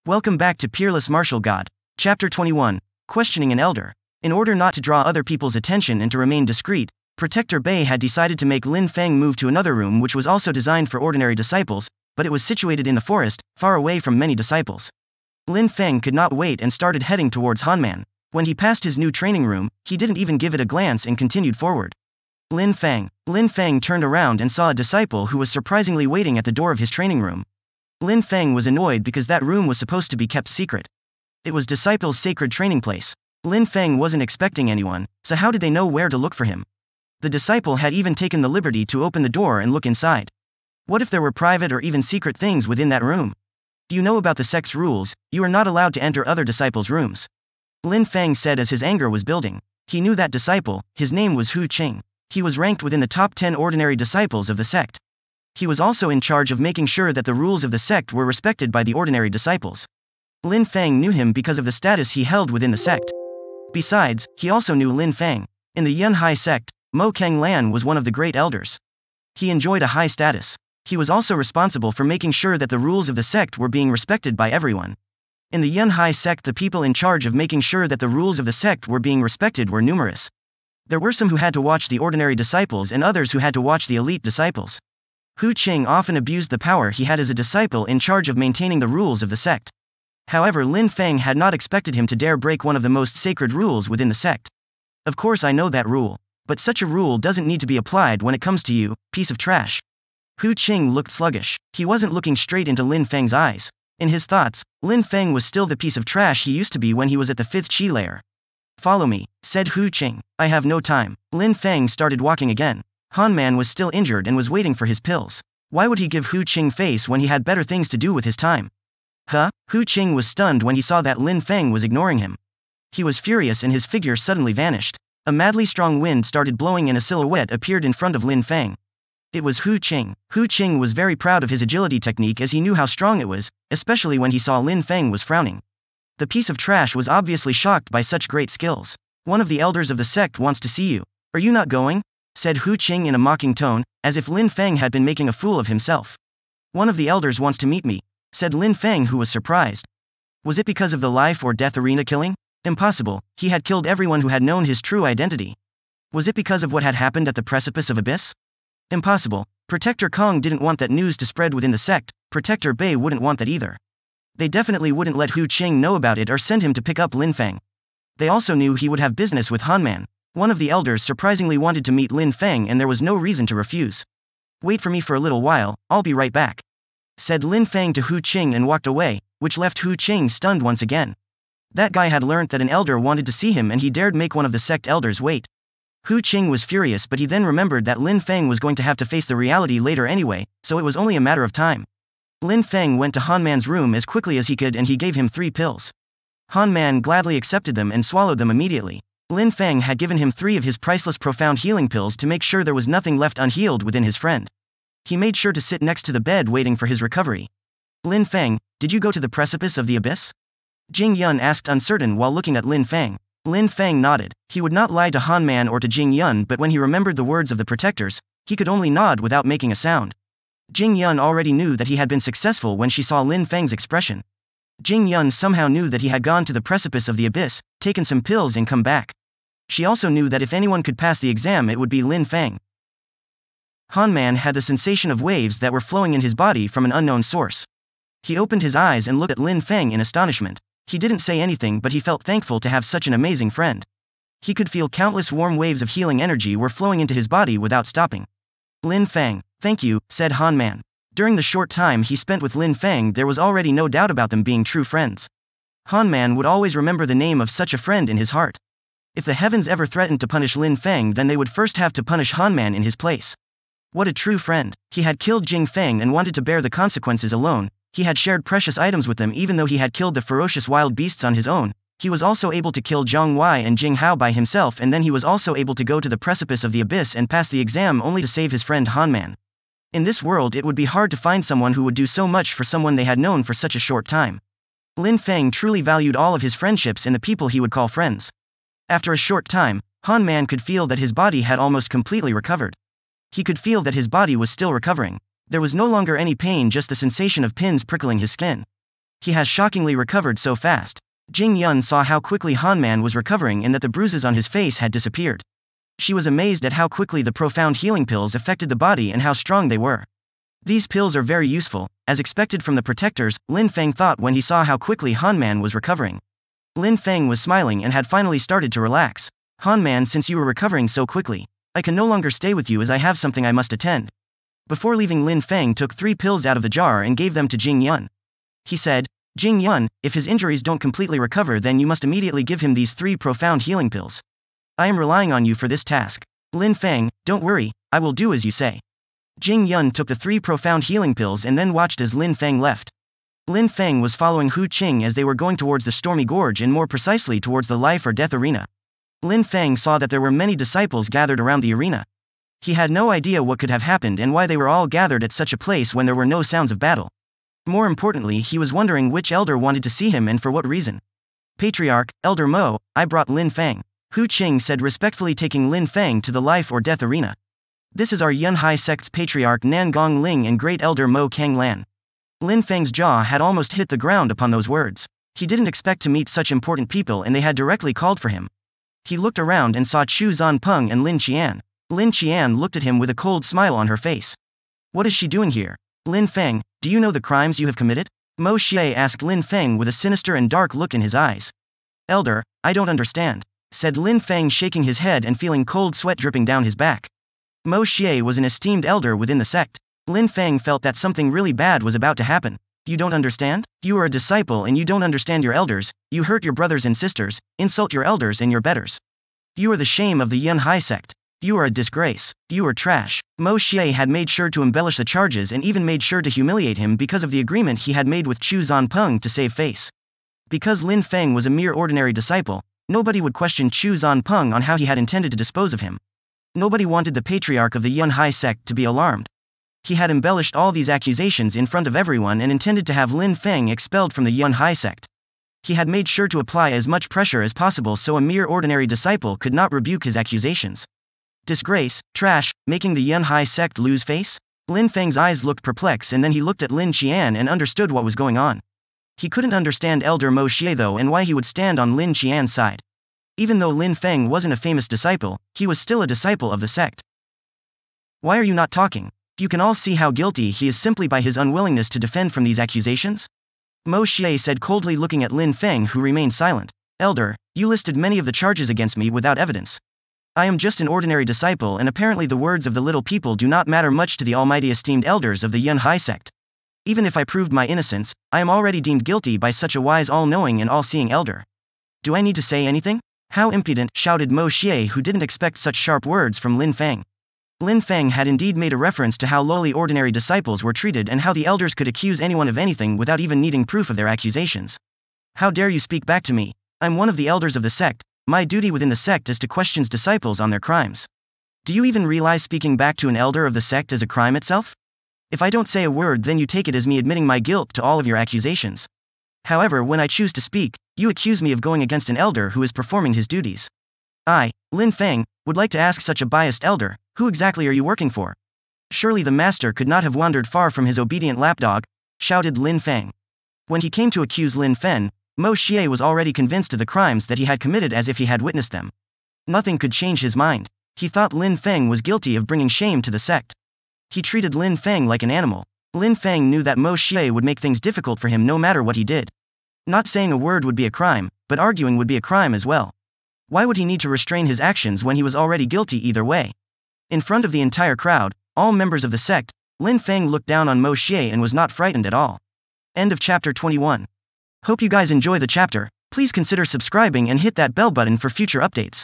Welcome back to Peerless Martial God. Chapter 21. Questioning an Elder. In order not to draw other people's attention and to remain discreet, Protector Bei had decided to make Lin Feng move to another room which was also designed for ordinary disciples, but it was situated in the forest, far away from many disciples. Lin Feng could not wait and started heading towards Hanman. When he passed his new training room, he didn't even give it a glance and continued forward. Lin Feng turned around and saw a disciple who was surprisingly waiting at the door of his training room. Lin Feng was annoyed because that room was supposed to be kept secret. It was disciples' sacred training place. Lin Feng wasn't expecting anyone, so how did they know where to look for him? The disciple had even taken the liberty to open the door and look inside. What if there were private or even secret things within that room? You know about the sect's rules, you are not allowed to enter other disciples' rooms. Lin Feng said as his anger was building. He knew that disciple, his name was Hu Qing. He was ranked within the top 10 ordinary disciples of the sect. He was also in charge of making sure that the rules of the sect were respected by the ordinary disciples. Lin Feng knew him because of the status he held within the sect. Besides, he also knew Lin Feng. In the Yunhai sect, Mo Keng Lan was one of the great elders. He enjoyed a high status. He was also responsible for making sure that the rules of the sect were being respected by everyone. In the Yunhai sect, the people in charge of making sure that the rules of the sect were being respected were numerous. There were some who had to watch the ordinary disciples and others who had to watch the elite disciples. Hu Qing often abused the power he had as a disciple in charge of maintaining the rules of the sect. However, Lin Feng had not expected him to dare break one of the most sacred rules within the sect. Of course I know that rule. But such a rule doesn't need to be applied when it comes to you, piece of trash. Hu Qing looked sluggish. He wasn't looking straight into Lin Feng's eyes. In his thoughts, Lin Feng was still the piece of trash he used to be when he was at the 5th Qi layer. Follow me, said Hu Qing. I have no time. Lin Feng started walking again. Hanman was still injured and was waiting for his pills. Why would he give Hu Qing face when he had better things to do with his time? Huh? Hu Qing was stunned when he saw that Lin Feng was ignoring him. He was furious and his figure suddenly vanished. A madly strong wind started blowing and a silhouette appeared in front of Lin Feng. It was Hu Qing. Hu Qing was very proud of his agility technique as he knew how strong it was, especially when he saw Lin Feng was frowning. The piece of trash was obviously shocked by such great skills. One of the elders of the sect wants to see you. Are you not going? Said Hu Qing in a mocking tone, as if Lin Feng had been making a fool of himself. One of the elders wants to meet me, said Lin Feng, who was surprised. Was it because of the life or death arena killing? Impossible, he had killed everyone who had known his true identity. Was it because of what had happened at the precipice of Abyss? Impossible, Protector Kong didn't want that news to spread within the sect, Protector Bei wouldn't want that either. They definitely wouldn't let Hu Qing know about it or send him to pick up Lin Feng. They also knew he would have business with Hanman. One of the elders surprisingly wanted to meet Lin Feng and there was no reason to refuse. Wait for me for a little while, I'll be right back, said Lin Feng to Hu Qing and walked away, which left Hu Qing stunned once again. That guy had learnt that an elder wanted to see him and he dared make one of the sect elders wait. Hu Qing was furious, but he then remembered that Lin Feng was going to have to face the reality later anyway, so it was only a matter of time. Lin Feng went to Hanman's room as quickly as he could and he gave him 3 pills. Hanman gladly accepted them and swallowed them immediately. Lin Feng had given him 3 of his priceless profound healing pills to make sure there was nothing left unhealed within his friend. He made sure to sit next to the bed waiting for his recovery. Lin Feng, did you go to the precipice of the abyss? Jing Yun asked uncertain while looking at Lin Feng. Lin Feng nodded. He would not lie to Hanman or to Jing Yun, but when he remembered the words of the protectors, he could only nod without making a sound. Jing Yun already knew that he had been successful when she saw Lin Feng's expression. Jing Yun somehow knew that he had gone to the precipice of the abyss, taken some pills and come back. She also knew that if anyone could pass the exam it would be Lin Feng. Hanman had the sensation of waves that were flowing in his body from an unknown source. He opened his eyes and looked at Lin Feng in astonishment. He didn't say anything, but he felt thankful to have such an amazing friend. He could feel countless warm waves of healing energy were flowing into his body without stopping. Lin Feng, thank you, said Hanman. During the short time he spent with Lin Feng there was already no doubt about them being true friends. Hanman would always remember the name of such a friend in his heart. If the heavens ever threatened to punish Lin Feng, then they would first have to punish Hanman in his place. What a true friend. He had killed Jing Feng and wanted to bear the consequences alone. He had shared precious items with them even though he had killed the ferocious wild beasts on his own. He was also able to kill Zhang Wei and Jing Hao by himself, and then he was also able to go to the precipice of the abyss and pass the exam only to save his friend Hanman. In this world it would be hard to find someone who would do so much for someone they had known for such a short time. Lin Feng truly valued all of his friendships and the people he would call friends. After a short time, Hanman could feel that his body had almost completely recovered. He could feel that his body was still recovering. There was no longer any pain, just the sensation of pins prickling his skin. He has shockingly recovered so fast. Jing Yun saw how quickly Han Man was recovering and that the bruises on his face had disappeared. She was amazed at how quickly the profound healing pills affected the body and how strong they were. These pills are very useful, as expected from the protectors, Lin Feng thought when he saw how quickly Han Man was recovering. Lin Feng was smiling and had finally started to relax. Han Man, since you were recovering so quickly, I can no longer stay with you as I have something I must attend. Before leaving, Lin Feng took 3 pills out of the jar and gave them to Jing Yun. He said, Jing Yun, if his injuries don't completely recover, then you must immediately give him these 3 profound healing pills. I am relying on you for this task. Lin Feng, don't worry, I will do as you say. Jing Yun took the 3 profound healing pills and then watched as Lin Feng left. Lin Feng was following Hu Qing as they were going towards the stormy gorge and more precisely towards the life or death arena. Lin Feng saw that there were many disciples gathered around the arena. He had no idea what could have happened and why they were all gathered at such a place when there were no sounds of battle. More importantly, he was wondering which elder wanted to see him and for what reason. Patriarch, Elder Mo, I brought Lin Feng. Hu Qing said, respectfully taking Lin Feng to the life or death arena. This is our Yun Hai sect's Patriarch Nan Gong Ling and Great Elder Mo Kang Lan. Lin Feng's jaw had almost hit the ground upon those words. He didn't expect to meet such important people and they had directly called for him. He looked around and saw Chu Zanpeng and Lin Qian. Lin Qian looked at him with a cold smile on her face. What is she doing here? Lin Feng, do you know the crimes you have committed? Mo Xie asked Lin Feng with a sinister and dark look in his eyes. Elder, I don't understand, said Lin Feng, shaking his head and feeling cold sweat dripping down his back. Mo Xie was an esteemed elder within the sect. Lin Feng felt that something really bad was about to happen. You don't understand? You are a disciple and you don't understand your elders, you hurt your brothers and sisters, insult your elders and your betters. You are the shame of the Yun Hai sect. You are a disgrace. You are trash. Mo Xie had made sure to embellish the charges and even made sure to humiliate him because of the agreement he had made with Chu Zanpeng to save face. Because Lin Feng was a mere ordinary disciple, nobody would question Chu Zanpeng on how he had intended to dispose of him. Nobody wanted the patriarch of the Yun Hai sect to be alarmed. He had embellished all these accusations in front of everyone and intended to have Lin Feng expelled from the Yun Hai sect. He had made sure to apply as much pressure as possible so a mere ordinary disciple could not rebuke his accusations. Disgrace, trash, making the Yun Hai sect lose face? Lin Feng's eyes looked perplexed and then he looked at Lin Qian and understood what was going on. He couldn't understand Elder Mo Xie though and why he would stand on Lin Qian's side. Even though Lin Feng wasn't a famous disciple, he was still a disciple of the sect. Why are you not talking? You can all see how guilty he is simply by his unwillingness to defend from these accusations? Mo Xie said coldly, looking at Lin Feng, who remained silent. Elder, you listed many of the charges against me without evidence. I am just an ordinary disciple and apparently the words of the little people do not matter much to the almighty esteemed elders of the Yun Hai sect. Even if I proved my innocence, I am already deemed guilty by such a wise, all-knowing and all-seeing elder. Do I need to say anything? How impudent, shouted Mo Xie, who didn't expect such sharp words from Lin Feng. Lin Feng had indeed made a reference to how lowly ordinary disciples were treated and how the elders could accuse anyone of anything without even needing proof of their accusations. How dare you speak back to me? I'm one of the elders of the sect. My duty within the sect is to question disciples on their crimes. Do you even realize speaking back to an elder of the sect is a crime itself? If I don't say a word, then you take it as me admitting my guilt to all of your accusations. However, when I choose to speak, you accuse me of going against an elder who is performing his duties. I, Lin Feng, would like to ask such a biased elder, who exactly are you working for? Surely the master could not have wandered far from his obedient lapdog, shouted Lin Feng. When he came to accuse Lin Feng, Mo Xie was already convinced of the crimes that he had committed as if he had witnessed them. Nothing could change his mind. He thought Lin Feng was guilty of bringing shame to the sect. He treated Lin Feng like an animal. Lin Feng knew that Mo Xie would make things difficult for him no matter what he did. Not saying a word would be a crime, but arguing would be a crime as well. Why would he need to restrain his actions when he was already guilty either way? In front of the entire crowd, all members of the sect, Lin Feng looked down on Mo Xie and was not frightened at all. End of chapter 21. Hope you guys enjoy the chapter. Please consider subscribing and hit that bell button for future updates.